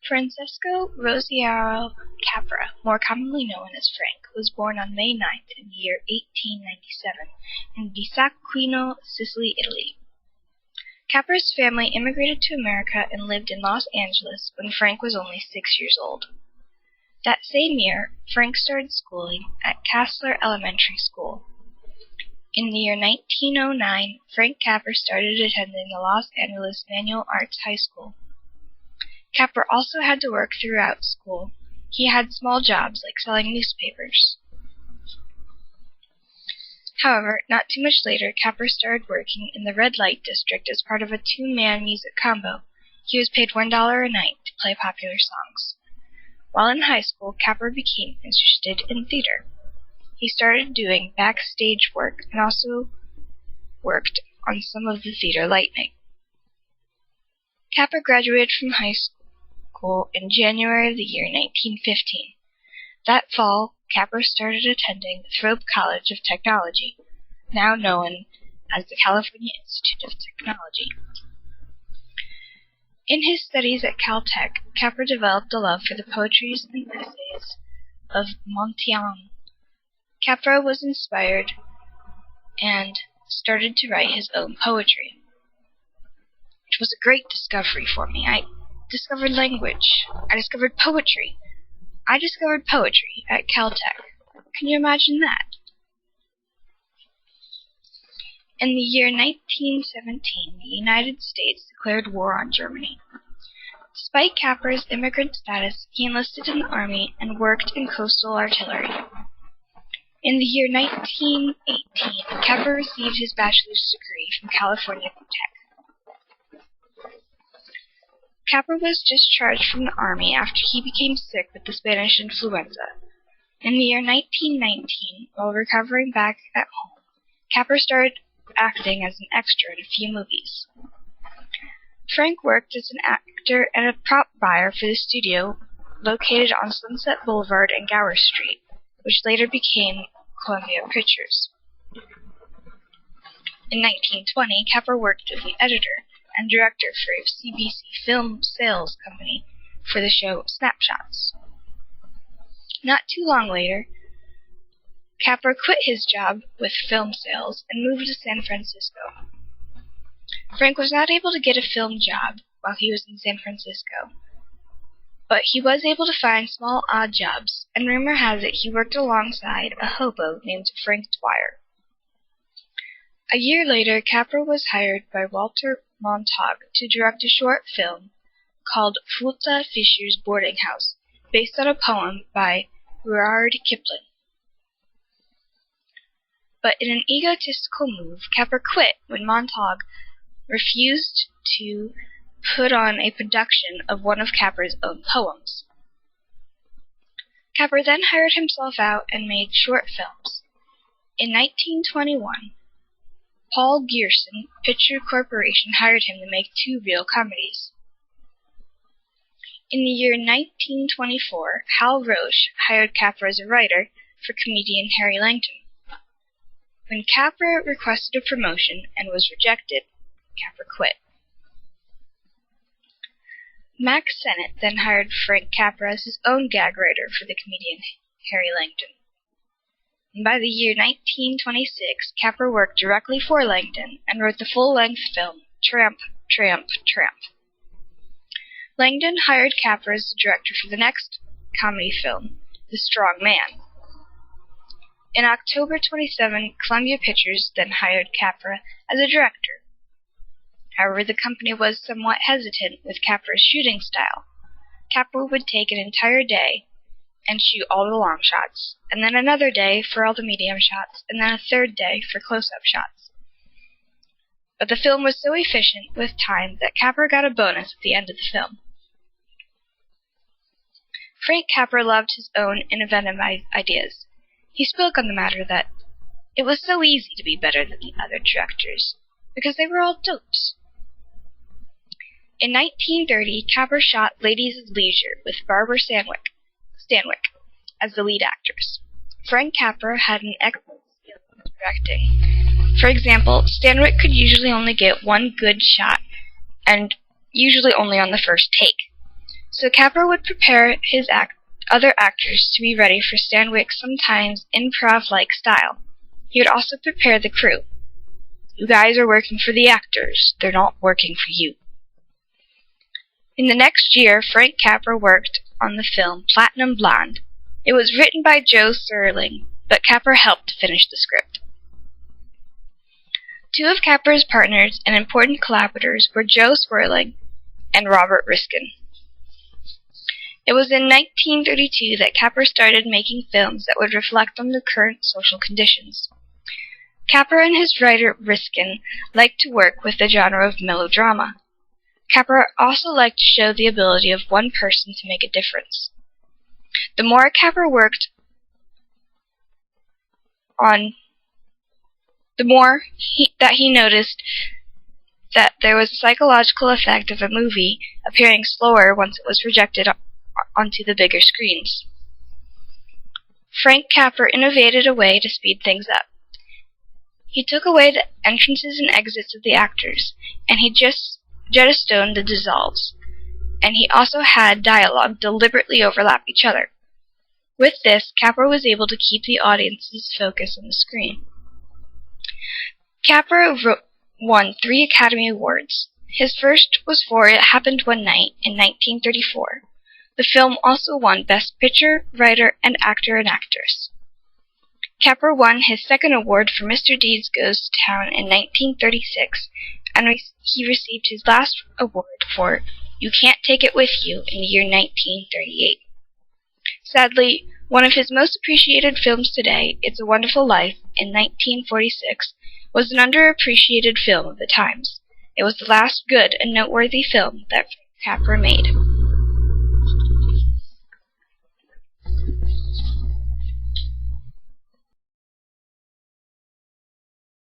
Francesco Rosiero Capra, more commonly known as Frank, was born on May 9th in the year 1897 in Bisacquino, Sicily, Italy. Capra's family immigrated to America and lived in Los Angeles when Frank was only 6 years old. That same year, Frank started schooling at Castler Elementary School. In the year 1909, Frank Capra started attending the Los Angeles Manual Arts High School. Capra also had to work throughout school. He had small jobs like selling newspapers. However, not too much later, Capra started working in the red light district as part of a two-man music combo. He was paid $1 a night to play popular songs. While in high school, Capra became interested in theater. He started doing backstage work and also worked on some of the theater lighting. Capra graduated from high school in January of the year 1915. That fall, Capra started attending Thrope College of Technology, now known as the California Institute of Technology. In his studies at Caltech, Capra developed a love for the poetries and essays of Montaigne. Capra was inspired and started to write his own poetry. It was a great discovery for me. I discovered language. I discovered poetry. I discovered poetry at Caltech. Can you imagine that? In the year 1917, the United States declared war on Germany. Despite Capra's immigrant status, he enlisted in the Army and worked in coastal artillery. In the year 1918, Capra received his bachelor's degree from California Tech. Capra was discharged from the Army after he became sick with the Spanish influenza. In the year 1919, while recovering back at home, Capra started acting as an extra in a few movies. Frank worked as an actor and a prop buyer for the studio located on Sunset Boulevard and Gower Street, which later became Columbia Pictures. In 1920, Capra worked as the editor and director for a CBC film sales company for the show Snapshots. Not too long later, Capra quit his job with film sales and moved to San Francisco. Frank was not able to get a film job while he was in San Francisco, but he was able to find small odd jobs, and rumor has it he worked alongside a hobo named Frank Dwyer. A year later, Capra was hired by Walter Montague to direct a short film called Fulta Fisher's Boarding House, based on a poem by Rudyard Kipling. But in an egotistical move, Capra quit when Montague refused to put on a production of one of Capra's own poems. Capra then hired himself out and made short films. In 1921, Paul Gearson Picture Corporation hired him to make 2 reel comedies. In the year 1924, Hal Roche hired Capra as a writer for comedian Harry Langton. When Capra requested a promotion and was rejected, Capra quit. Max Sennett then hired Frank Capra as his own gag writer for the comedian Harry Langton. And by the year 1926, Capra worked directly for Langton and wrote the full-length film Tramp, Tramp, Tramp. Langdon hired Capra as the director for the next comedy film, The Strong Man. In October 27, Columbia Pictures then hired Capra as a director. However, the company was somewhat hesitant with Capra's shooting style. Capra would take an entire day and shoot all the long shots, and then another day for all the medium shots, and then a third day for close-up shots. But the film was so efficient with time that Capra got a bonus at the end of the film. Frank Capra loved his own innovative ideas. He spoke on the matter that it was so easy to be better than the other directors, because they were all dopes. In 1930, Capra shot Ladies of Leisure with Barbara Stanwyck as the lead actress. Frank Capra had an excellent skill in directing. For example, Stanwyck could usually only get one good shot, and usually only on the first take. So Capra would prepare his other actors to be ready for Stanwyck's sometimes improv-like style. He would also prepare the crew. You guys are working for the actors. They're not working for you. In the next year, Frank Capra worked on the film Platinum Blonde. It was written by Joe Serling, but Capra helped finish the script. Two of Capra's partners and important collaborators were Joe Swerling and Robert Riskin. It was in 1932 that Capra started making films that would reflect on the current social conditions. Capra and his writer Riskin liked to work with the genre of melodrama. Capra also liked to show the ability of one person to make a difference. The more Capra worked on, the more that he noticed that there was a psychological effect of a movie appearing slower once it was projected onto the bigger screens. Frank Capra innovated a way to speed things up. He took away the entrances and exits of the actors, and he just jettisoned the dissolves, and he also had dialogue deliberately overlap each other. With this, Capra was able to keep the audience's focus on the screen. Capra won 3 Academy Awards. His first was for It Happened One Night in 1934. The film also won Best Picture, Writer, and Actor and Actress. Capra won his second award for Mr. Deeds Goes to Town in 1936, and he received his last award for You Can't Take It With You in the year 1938. Sadly, one of his most appreciated films today, It's a Wonderful Life, in 1946, was an underappreciated film of the times. It was the last good and noteworthy film that Capra made.